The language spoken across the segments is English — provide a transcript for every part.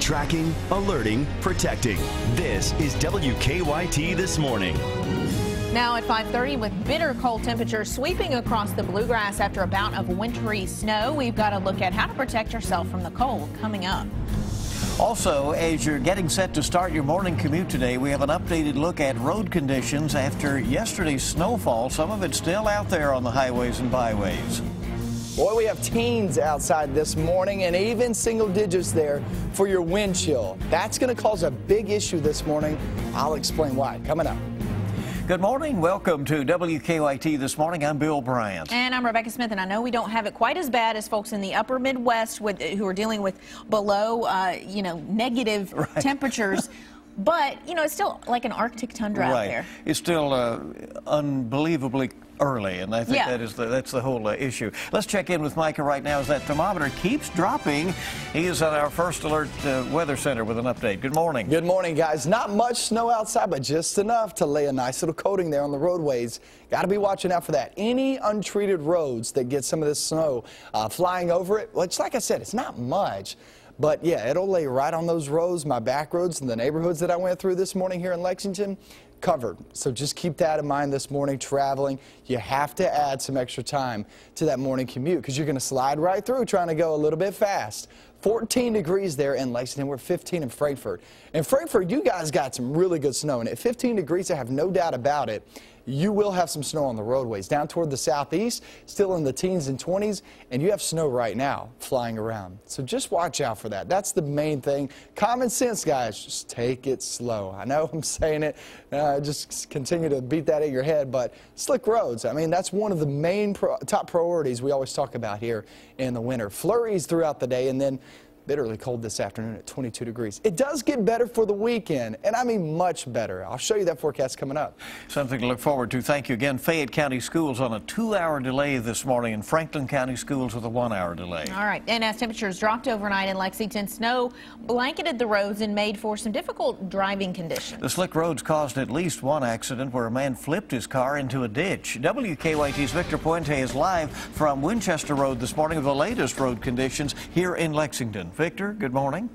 Tracking, alerting, protecting. This is WKYT This Morning. Now at 5:30, with bitter cold temperatures sweeping across the bluegrass after a bout of wintry snow, we've got to look at how to protect yourself from the cold coming up. Also, as you're getting set to start your morning commute today, we have an updated look at road conditions after yesterday's snowfall. Some of it still out there on the highways and byways. Boy, we have teens outside this morning and even single digits there for your wind chill. That's going to cause a big issue this morning. I'll explain why coming up. Good morning. Welcome to WKYT This Morning. I'm Bill Bryant. And I'm Rebecca Smith, and I know we don't have it quite as bad as folks in the upper Midwest who are dealing with below, negative temperatures. But, it's still like an Arctic tundra out there. It's still unbelievably early, and I think that's the whole issue. Let's check in with Micah right now as that thermometer keeps dropping. He is at our First Alert Weather Center with an update. Good morning. Good morning, guys. Not much snow outside, but just enough to lay a nice little coating there on the roadways. Got to be watching out for that. Any untreated roads that get some of this snow flying over it, which, like I said, it's not much. But yeah, it'll lay right on those roads, my back roads, and the neighborhoods that I went through this morning here in Lexington, covered. So just keep that in mind this morning traveling. You have to add some extra time to that morning commute because you're going to slide right through trying to go a little bit fast. 14 degrees there in Lexington. We're 15 in Frankfort. In Frankfort, you guys got some really good snow. And at 15 degrees, I have no doubt about it, you will have some snow on the roadways. Down toward the southeast, still in the teens and 20s, and you have snow right now flying around. So just watch out for that. That's the main thing. Common sense, guys. Just take it slow. I know I'm saying it. Just continue to beat that in your head, but slick roads, I mean, that's one of the main top priorities we always talk about here in the winter. Flurries throughout the day, and then bitterly cold this afternoon at 22 degrees. It does get better for the weekend, and I mean much better. I'll show you that forecast coming up. Something to look forward to. Thank you again. Fayette County Schools on a 2-hour delay this morning, and Franklin County Schools with a 1-hour delay. All right, and as temperatures dropped overnight in Lexington, snow blanketed the roads and made for some difficult driving conditions. The slick roads caused at least one accident where a man flipped his car into a ditch. WKYT's Victor Puente is live from Winchester Road this morning with the latest road conditions here in Lexington. Victor, good morning.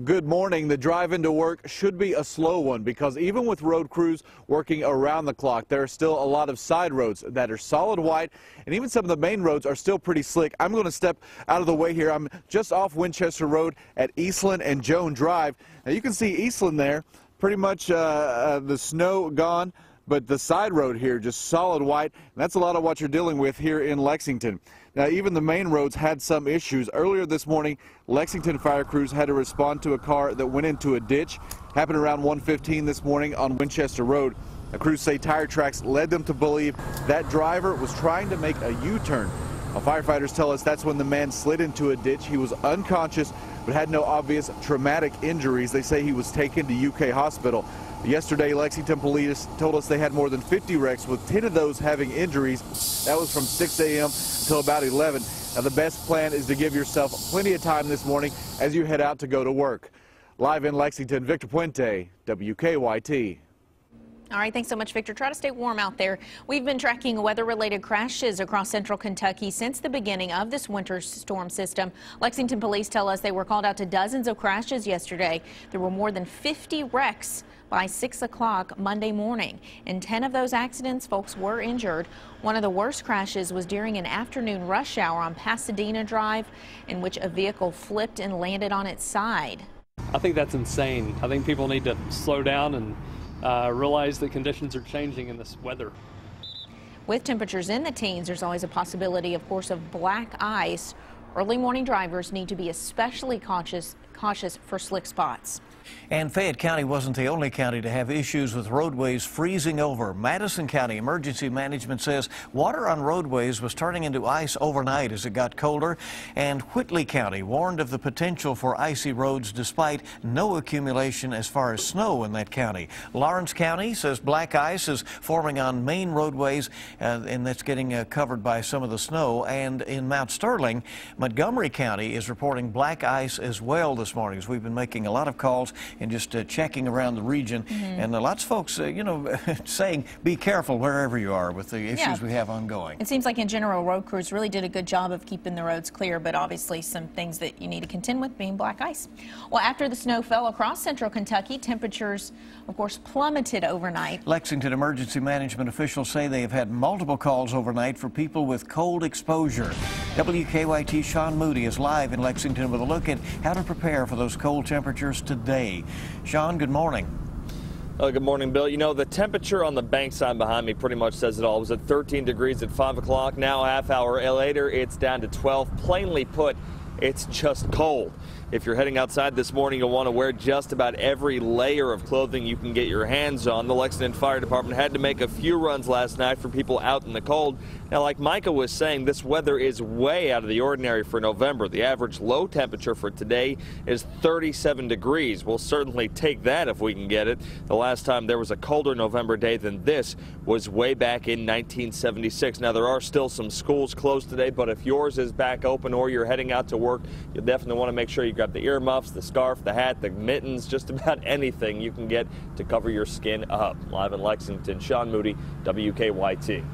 Good morning. The drive into work should be a slow one because even with road crews working around the clock, there are still a lot of side roads that are solid white, and even some of the main roads are still pretty slick. I'm going to step out of the way here. I'm just off Winchester Road at Eastland and Joan Drive. Now you can see Eastland there, pretty much the snow gone, but the side road here just solid white, and that's a lot of what you're dealing with here in Lexington. Now, even the main roads had some issues. Earlier this morning, Lexington fire crews had to respond to a car that went into a ditch. Happened around 1:15 this morning on Winchester Road. The crews say tire tracks led them to believe that driver was trying to make a U-turn. Firefighters tell us that's when the man slid into a ditch. He was unconscious but had no obvious traumatic injuries. They say he was taken to UK Hospital. Yesterday, Lexington police told us they had more than 50 wrecks, with 10 of those having injuries. That was from 6 a.m. until about 11. Now, the best plan is to give yourself plenty of time this morning as you head out to go to work. Live in Lexington, Victor Puente, WKYT. All right, thanks so much, Victor. Try to stay warm out there. We've been tracking weather-related crashes across central Kentucky since the beginning of this winter storm system. Lexington police tell us they were called out to dozens of crashes yesterday. There were more than 50 wrecks by 6 o'clock Monday morning. In 10 of those accidents, folks were injured. One of the worst crashes was during an afternoon rush hour on Pasadena Drive, in which a vehicle flipped and landed on its side. I think that's insane. I think people need to slow down and realize that conditions are changing in this weather. With temperatures in the teens, there's always a possibility, of course, of black ice. Early morning drivers need to be especially cautious for slick spots. And Fayette County wasn't the only county to have issues with roadways freezing over. Madison County Emergency Management says water on roadways was turning into ice overnight as it got colder. And Whitley County warned of the potential for icy roads despite no accumulation as far as snow in that county. Lawrence County says black ice is forming on main roadways, and that's getting covered by some of the snow. And in Mount Sterling, Montgomery County is reporting black ice as well this morning, as we've been making a lot of calls calls and just checking around the region. And lots of folks, you know, saying be careful wherever you are with the issues we have ongoing. It seems like in general, road crews really did a good job of keeping the roads clear, but obviously some things that you need to contend with being black ice. Well, after the snow fell across central Kentucky, temperatures, of course, plummeted overnight. Lexington emergency management officials say they have had multiple calls overnight for people with cold exposure. WKYT Sean Moody is live in Lexington with a look at how to prepare for those cold temperatures today. Sean, good morning. Good morning, Bill. You know, the temperature on the bank sign behind me pretty much says it all. It was at 13 degrees at 5 o'clock. Now, a half hour later, it's down to 12. Plainly put, it's just cold. If you're heading outside this morning, you'll want to wear just about every layer of clothing you can get your hands on. The Lexington Fire Department had to make a few runs last night for people out in the cold. Now, like Micah was saying, this weather is way out of the ordinary for November. The average low temperature for today is 37 degrees. We'll certainly take that if we can get it. The last time there was a colder November day than this was way back in 1976. Now, there are still some schools closed today, but if yours is back open or you're heading out to work, you'll definitely want to make sure you got the earmuffs, the scarf, the hat, the mittens, just about anything you can get to cover your skin up. Live in Lexington, Sean Moody, WKYT.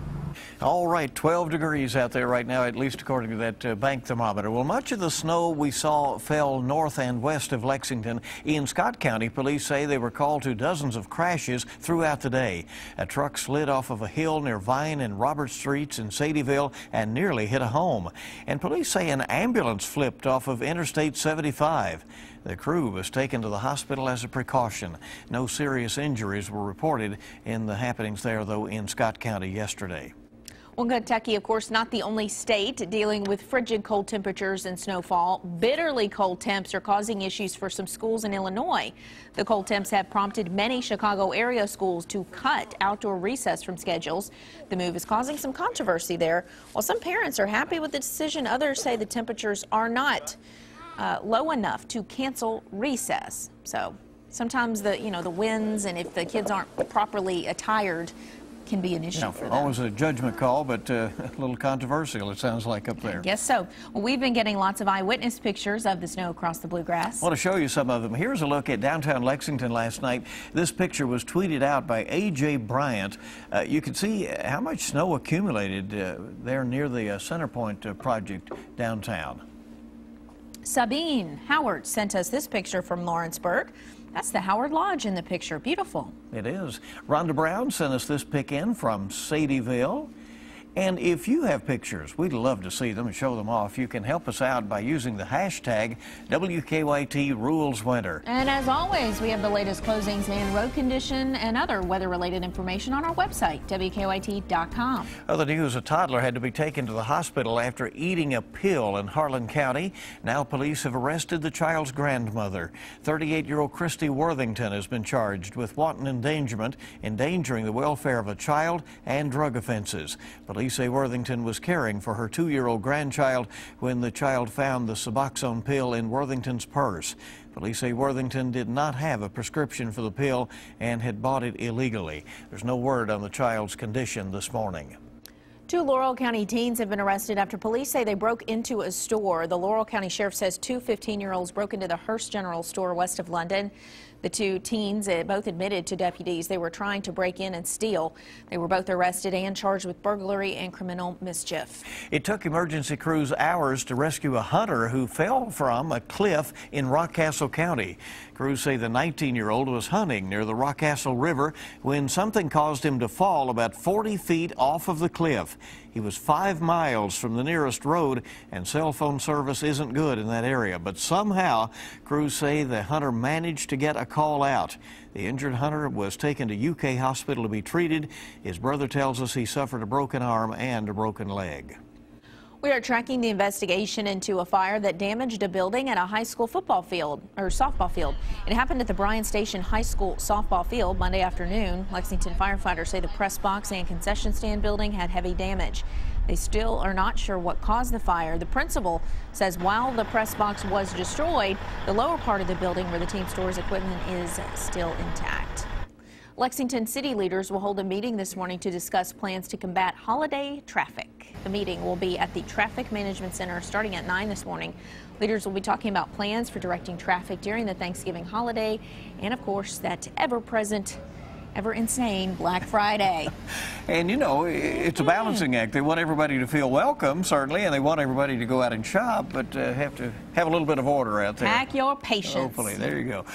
All right, 12 degrees out there right now, at least according to that bank thermometer. Well, much of the snow we saw fell north and west of Lexington. In Scott County, police say they were called to dozens of crashes throughout the day. A truck slid off of a hill near Vine and Robert Streets in Sadieville and nearly hit a home. And police say an ambulance flipped off of Interstate 75. The crew was taken to the hospital as a precaution. No serious injuries were reported in the happenings there, though, in Scott County yesterday. Well, Kentucky, of course, not the only state dealing with frigid cold temperatures and snowfall. Bitterly cold temps are causing issues for some schools in Illinois. The cold temps have prompted many Chicago area schools to cut outdoor recess from schedules. The move is causing some controversy there. While some parents are happy with the decision, others say the temperatures are not low enough to cancel recess. So sometimes the winds and if the kids aren't properly attired can be an issue for them. Always a judgment call, but a little controversial, it sounds like, up there. I guess so. Well, we've been getting lots of eyewitness pictures of the snow across the bluegrass. I want to show you some of them. Here's a look at downtown Lexington last night. This picture was tweeted out by A.J. Bryant. You can see how much snow accumulated there near the Centerpoint project downtown. Sabine Howard sent us this picture from Lawrenceburg. That's the Howard Lodge in the picture. Beautiful. It is. Rhonda Brown sent us this pic in from Sadieville. And if you have pictures, we'd love to see them and show them off. You can help us out by using the hashtag WKYTRulesWinter. And as always, we have the latest closings and road condition and other weather-related information on our website, WKYT.com. Other news, a toddler had to be taken to the hospital after eating a pill in Harlan County. Now police have arrested the child's grandmother. 38-year-old Christy Worthington has been charged with wanton endangerment, endangering the welfare of a child, and drug offenses. Police say Worthington was caring for her 2-year-old grandchild when the child found the Suboxone pill in Worthington's purse. Police say Worthington did not have a prescription for the pill and had bought it illegally. There's no word on the child's condition this morning. 2 Laurel County teens have been arrested after police say they broke into a store. The Laurel County Sheriff says 2 15-year-olds broke into the Hearst General Store west of London. The 2 teens both admitted to deputies they were trying to break in and steal. They were both arrested and charged with burglary and criminal mischief. It took emergency crews hours to rescue a hunter who fell from a cliff in Rockcastle County. Crews say the 19-year-old was hunting near the Rockcastle River when something caused him to fall about 40 feet off of the cliff. He was 5 miles from the nearest road, and cell phone service isn't good in that area. But somehow, crews say the hunter managed to get a call out. The injured hunter was taken to UK Hospital to be treated. His brother tells us he suffered a broken arm and a broken leg. We are tracking the investigation into a fire that damaged a building at a high school softball field. It happened at the Bryan Station High School softball field Monday afternoon. Lexington firefighters say the press box and concession stand building had heavy damage. They still are not sure what caused the fire. The principal says while the press box was destroyed, the lower part of the building where the team stores equipment is still intact. Lexington city leaders will hold a meeting this morning to discuss plans to combat holiday traffic. The meeting will be at the Traffic Management Center starting at 9 this morning. Leaders will be talking about plans for directing traffic during the Thanksgiving holiday and, of course, that ever-present, ever-insane Black Friday. And, you know, it's a balancing act. They want everybody to feel welcome, certainly, and they want everybody to go out and shop, but have to have a little bit of order out there. Pack your patience. Hopefully. There you go.